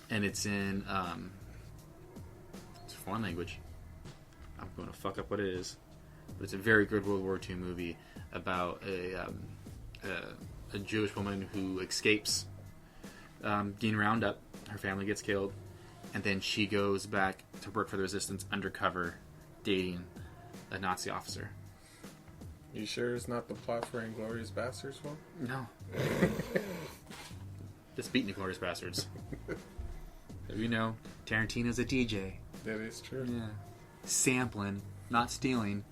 and it's in it's a foreign language. I'm going to fuck up what it is, but it's a very good World War II movie about a Jewish woman who escapes getting rounded up. Her family gets killed, and then she goes back to work for the resistance undercover, dating a Nazi officer. You sure it's not the plot for Inglourious Basterds one? No. Just beating the Inglourious Bastards. You know, Tarantino's a DJ. That is true. Yeah. Sampling, not stealing.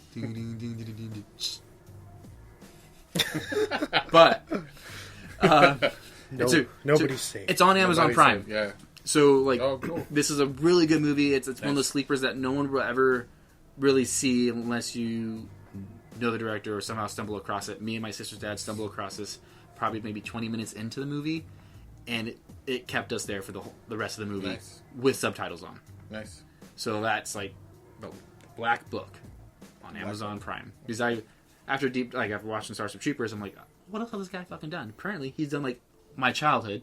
But nobody's safe. It's on Amazon Prime. Safe, yeah. So like, cool. This is a really good movie. It's one of those sleepers that no one will ever really see unless you know the director or somehow stumble across it. Me and my sister's dad stumbled across this probably maybe 20 minutes into the movie, and it kept us there for the rest of the movie with subtitles on. Nice. So that's like the Black Book on Amazon Prime. Because after watching Starship Troopers, I'm like, what else has this guy fucking done? Apparently, he's done like my childhood.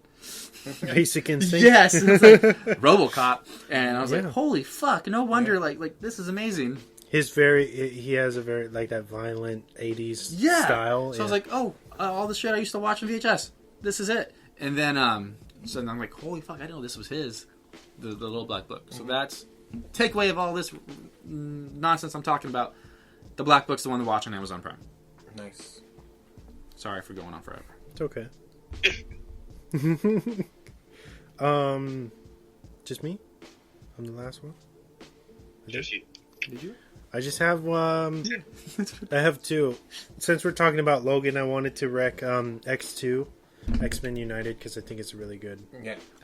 Basic Instinct. Yes, it's like RoboCop, and I was like, holy fuck! No wonder, like this is amazing. He has a very like that violent 80s style. So I was like, all the shit I used to watch on VHS. This is it. And then so then I'm like, holy fuck! I didn't know this was his, the little Black Book. So that's takeaway of all this nonsense I'm talking about. The Black Book's the one to watch on Amazon Prime. Nice. Sorry for going on forever. It's okay. Just me? I'm the last one? Just you. Did you? I just have I have two. Since we're talking about Logan, I wanted to rec X2, X-Men United, because I think it's a really good,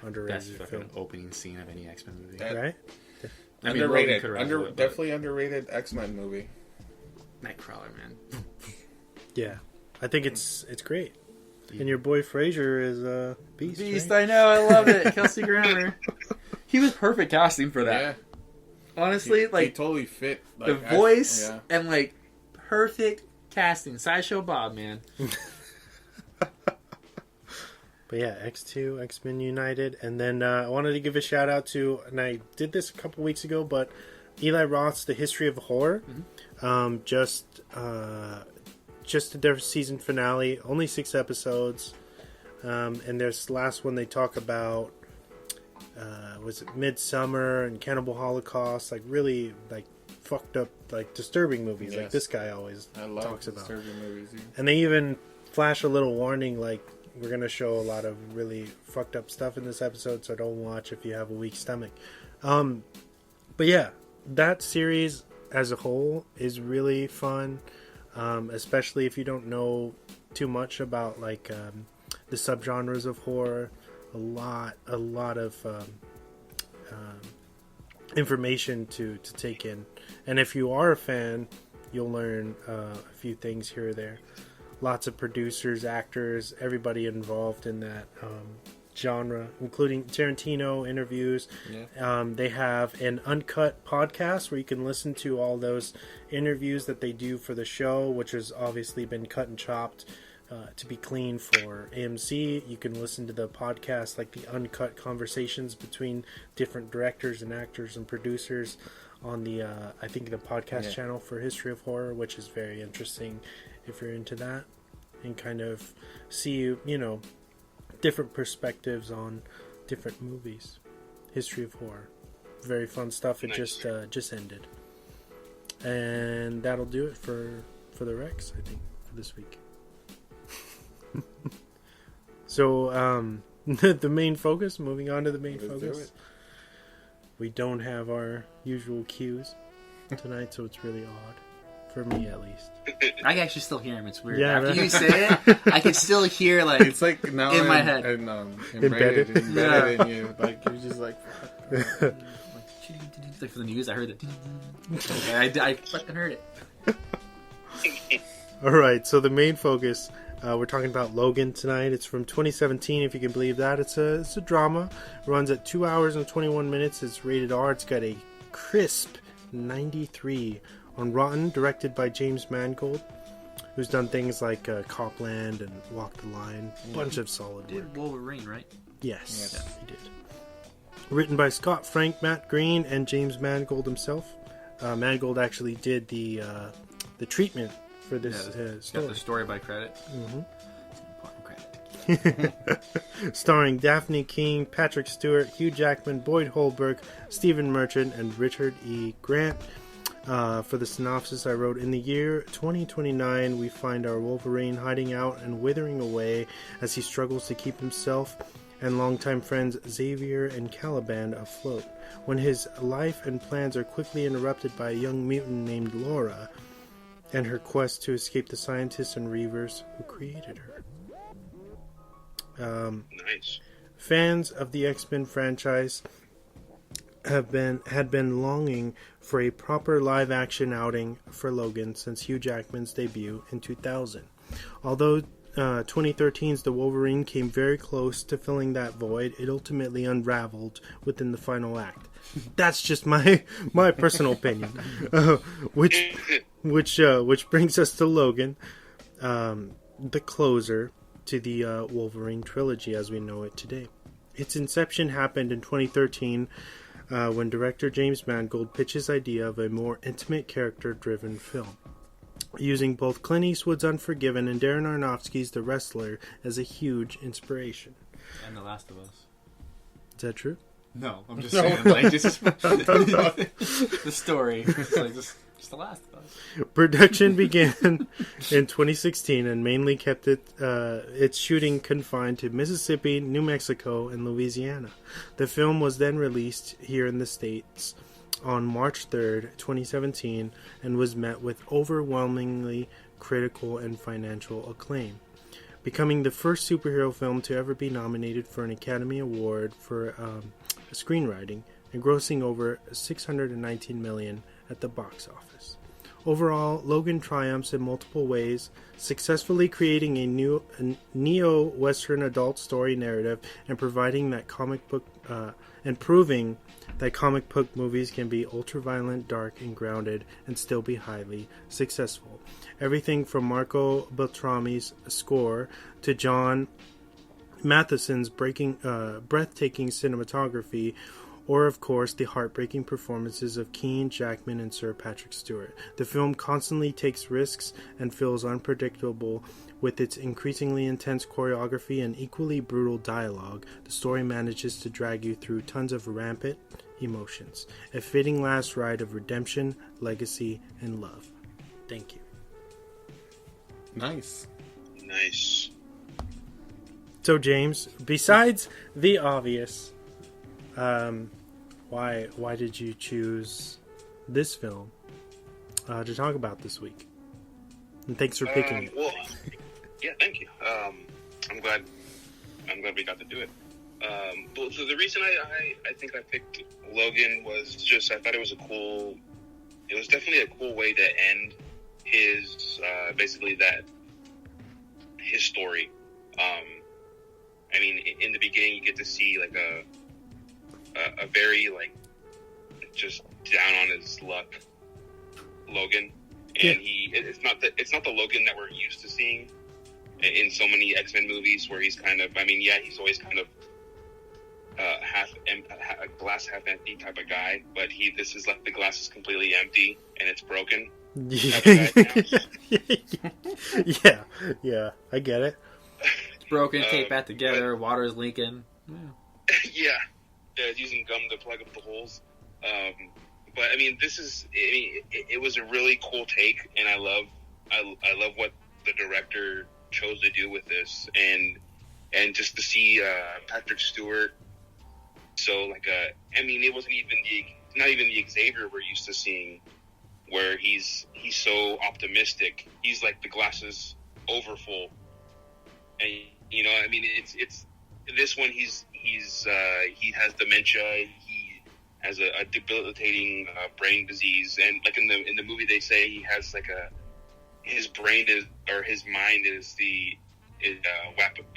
underrated Best film. fucking opening scene of any X-Men movie. Right? I mean, Underrated. Logan Definitely underrated X-Men movie. Nightcrawler, man. Yeah. I think it's great. And your boy Fraser is Beast. Beast, right? I know, I love it. Kelsey Grammer. He was perfect casting for that. Yeah. Honestly, he totally fit. The voice and like perfect casting. Sideshow Bob, man. But yeah, X2, X-Men United. And then I wanted to give a shout out to, and I did this a couple weeks ago, but Eli Roth's The History of Horror. Mm-hmm. Just their season finale, only 6 episodes. And this last one they talk about, was it Midsummer and Cannibal Holocaust, like really like fucked up, like disturbing movies, like this guy always talks about. Disturbing movies. Yeah. And they even flash a little warning, like, we're going to show a lot of really fucked up stuff in this episode, so don't watch if you have a weak stomach. But yeah, that series as a whole is really fun, especially if you don't know too much about like the subgenres of horror. A lot of information to take in, and if you are a fan, you'll learn a few things here or there. Lots of producers, actors, everybody involved in that genre, including Tarantino interviews. Yeah. They have an uncut podcast where you can listen to all those interviews that they do for the show, which has obviously been cut and chopped to be clean for AMC. You can listen to the podcast, like the uncut conversations between different directors and actors and producers on the, I think, the podcast channel for History of Horror, which is very interesting if you're into that, and kind of see, different perspectives on different movies. History of Horror. Very fun stuff. It just ended. And that'll do it for the Rex, I think, for this week. So, the main focus, moving on to the main focus. We don't have our usual cues tonight, so it's really odd. For me, at least. I can actually still hear him. It's weird. Yeah, After right? you say it, I can still hear, like, it's like now in my head. Embedded in you. Like, you're just like... Like for the news, I heard it. I fucking heard it. Alright, so the main focus, we're talking about Logan tonight. It's from 2017, if you can believe that. It's a drama. It runs at 2 hours and 21 minutes. It's rated R. It's got a crisp 93 on Rotten, directed by James Mangold, who's done things like Copland and Walk the Line. A bunch of solid work. Did Wolverine, right? Yes, he did. Written by Scott Frank, Matt Green, and James Mangold himself. Mangold actually did the treatment for this story. Got the story by credit. Mm-hmm. Credit. Starring Daphne King, Patrick Stewart, Hugh Jackman, Boyd Holbrook, Stephen Merchant, and Richard E. Grant. For the synopsis I wrote, in the year 2029, we find our Wolverine hiding out and withering away as he struggles to keep himself and longtime friends Xavier and Caliban afloat, when his life and plans are quickly interrupted by a young mutant named Laura and her quest to escape the scientists and Reavers who created her. Nice. Fans of the X-Men franchise had been longing for a proper live-action outing for Logan since Hugh Jackman's debut in 2000. Although 2013's The Wolverine came very close to filling that void, it ultimately unraveled within the final act. That's just my personal opinion. Which brings us to Logan, the closer to the Wolverine trilogy as we know it today. Its inception happened in 2013 when director James Mangold pitched his idea of a more intimate, character-driven film, using both Clint Eastwood's Unforgiven and Darren Aronofsky's The Wrestler as a huge inspiration. And The Last of Us. Is that true? No, I'm just saying, like, this is the story. It's like just The Last of Us. Production began in 2016 and mainly kept its shooting confined to Mississippi, New Mexico, and Louisiana. The film was then released here in the States on March 3rd, 2017, and was met with overwhelmingly critical and financial acclaim, becoming the first superhero film to ever be nominated for an Academy Award for screenwriting and grossing over $619 million at the box office. Overall, Logan triumphs in multiple ways, successfully creating a neo-Western adult story narrative and proving that comic book movies can be ultra-violent, dark, and grounded, and still be highly successful. Everything from Marco Beltrami's score to John Matheson's breathtaking cinematography, or of course the heartbreaking performances of Keane, Jackman, and Sir Patrick Stewart. The film constantly takes risks and feels unpredictable. With its increasingly intense choreography and equally brutal dialogue, the story manages to drag you through tons of rampant emotions. A fitting last ride of redemption, legacy, and love. Thank you. Nice. Nice. So James, besides the obvious, why did you choose this film to talk about this week? And thanks for picking it. Well, yeah, thank you. I'm glad we got to do it. So the reason I think I picked Logan was just I thought it was definitely a cool way to end his basically his story. I mean, in the beginning, you get to see like a very like just down on his luck Logan, and it's not the Logan that we're used to seeing in so many X-Men movies where he's kind of, I mean, yeah, he's always kind of glass half empty type of guy, but this is like the glass is completely empty and it's broken. Yeah, I get it. Broken, taped back together, water's leaking. Yeah, using gum to plug up the holes. But I mean, it was a really cool take, and I love what the director chose to do with this, and just to see Patrick Stewart. So like, I mean, it wasn't not even the Xavier we're used to seeing, where he's so optimistic. He's like the glass is over full. And you know, I mean, it's this one. He has dementia. He has a debilitating brain disease, and like in the movie, they say he has like his mind is a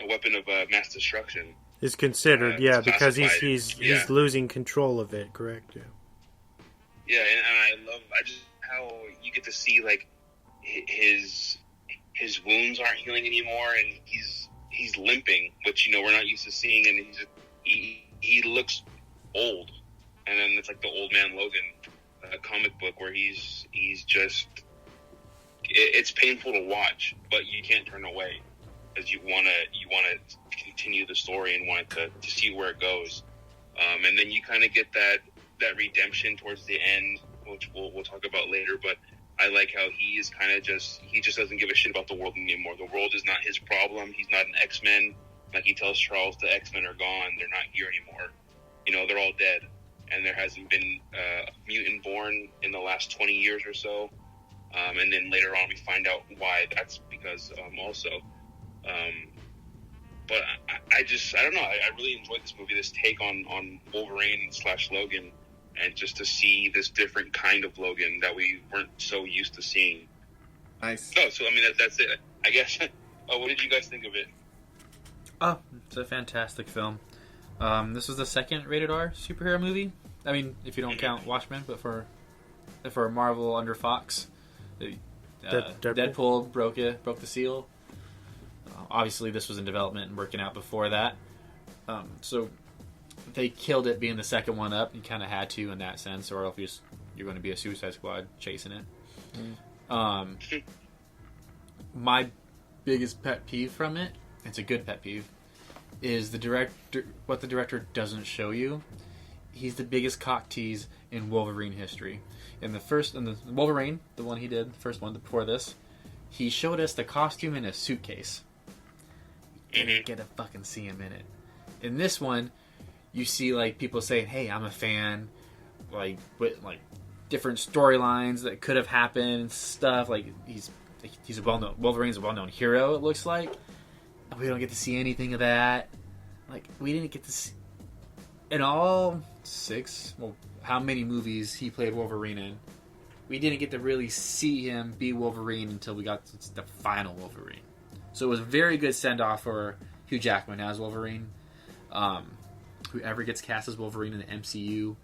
weapon of mass destruction. Is considered, because he's losing control of it. Correct. Yeah. Yeah, and I just how you get to see like his wounds aren't healing anymore, and he's limping, which we're not used to seeing, and he looks old, and then it's like the Old Man Logan comic book where he's just it's painful to watch, but you can't turn away because you want to continue the story and want to see where it goes. And then you kind of get that redemption towards the end, which we'll talk about later. But I like how he is kind of he just doesn't give a shit about the world anymore. The world is not his problem. He's not an X-Men. Like he tells Charles, the X-Men are gone. They're not here anymore. You know, they're all dead. And there hasn't been a mutant born in the last 20 years or so. And then later on we find out why. That's because also. But I don't know. I really enjoyed this movie, this take on Wolverine / Logan, and just to see this different kind of Logan that we weren't so used to seeing. Nice. Oh, so I mean that's it. I guess. What did you guys think of it? Oh, it's a fantastic film. This was the second rated R superhero movie. I mean, if you don't count Watchmen, but for Marvel under Fox, Deadpool broke the seal. Obviously, this was in development and working out before that. So they killed it being the second one up. You kind of had to in that sense, or else you're going to be a Suicide Squad chasing it. My biggest pet peeve from it, it's a good pet peeve, is what the director doesn't show you. He's the biggest cock tease in Wolverine history. In the Wolverine, the one he did, the first one before this, he showed us the costume in a suitcase. You didn't get to fucking see him in it. In this one, you see like people saying, "Hey, I'm a fan," like with like different storylines that could have happened, stuff like he's a Wolverine's a well-known hero. It looks like we don't get to see anything of that. Like we didn't get to see in all 6. Well, how many movies he played Wolverine in? We didn't get to really see him be Wolverine until we got to the final Wolverine. So it was a very good send-off for Hugh Jackman as Wolverine. Whoever gets cast as Wolverine in the MCU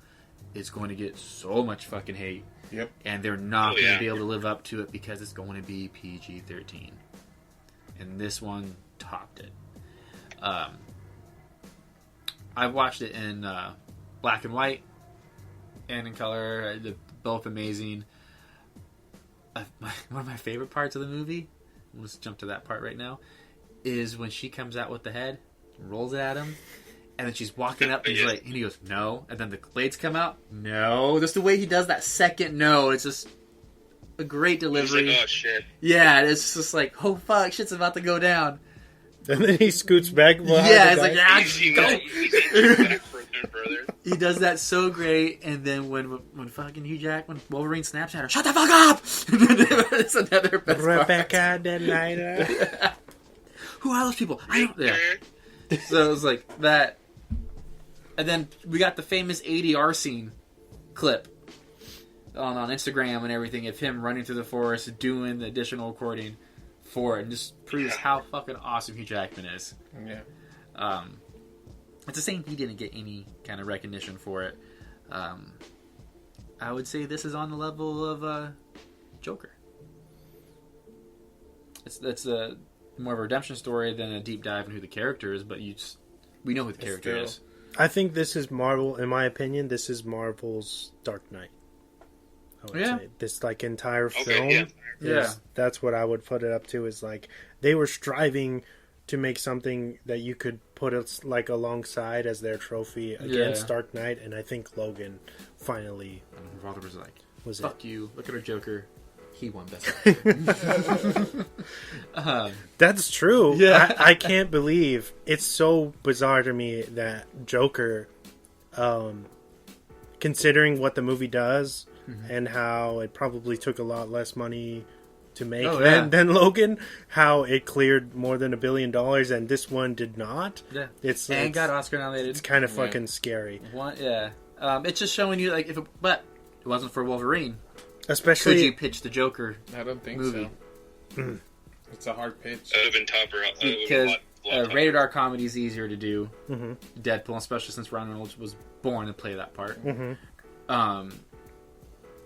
is going to get so much fucking hate. Yep. And they're not going to be able to live up to it because it's going to be PG-13. And this one topped it. I've watched it in black and white and in color. They're both amazing. One of my favorite parts of the movie, let's jump to that part right now, is when she comes out with the head, rolls it at him, and then she's walking up and he goes, "No," and then the blades come out, "No." Just the way he does that second no, it's just a great delivery. He's like, "Oh shit." Yeah, it's just like, "Oh fuck, shit's about to go down." And then he scoots back behind. Yeah, it's like, "Ah, go." He's back further and further. He does that so great, and then when fucking Hugh Jackman, Wolverine snaps at her, "Shut the fuck up!" It's another best Rebecca Delilah. Who are those people? I don't. Yeah. So it was like that, and then we got the famous ADR scene clip on Instagram and everything of him running through the forest doing the additional recording for it, and just proves how fucking awesome Hugh Jackman is. Yeah. It's a shame he didn't get any kind of recognition for it. I would say this is on the level of Joker. It's a more of a redemption story than a deep dive into who the character is, but we know who the character is. I think this is Marvel, in my opinion, this is Marvel's Dark Knight. I would say. This like entire film. That's what I would put it up to, is like they were striving to make something that you could put it like alongside as their trophy against Dark Knight, and I think Logan finally Father was like, "Fuck you! Look at our Joker. He won best." That's true. Yeah. I can't believe it's so bizarre to me that Joker, considering what the movie does and how it probably took a lot less money to make than Logan, how it cleared more than $1 billion, and this one did not. Yeah, it's got Oscar nominated. It's kind of fucking scary. It's just showing you like but it wasn't for Wolverine. Especially, could you pitch the Joker? I don't think movie? So. It's a hard pitch. It would have been tougher. Because tougher. rated R comedy is easier to do. Mm-hmm. Deadpool, especially since Ryan Reynolds was born to play that part. Mm-hmm.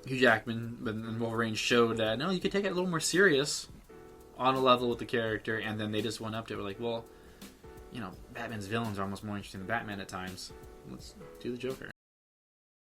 Hugh Jackman and Wolverine showed that no, you could take it a little more serious on a level with the character, and then they just went up to it. We're like, well, you know, Batman's villains are almost more interesting than Batman at times. let's do the Joker.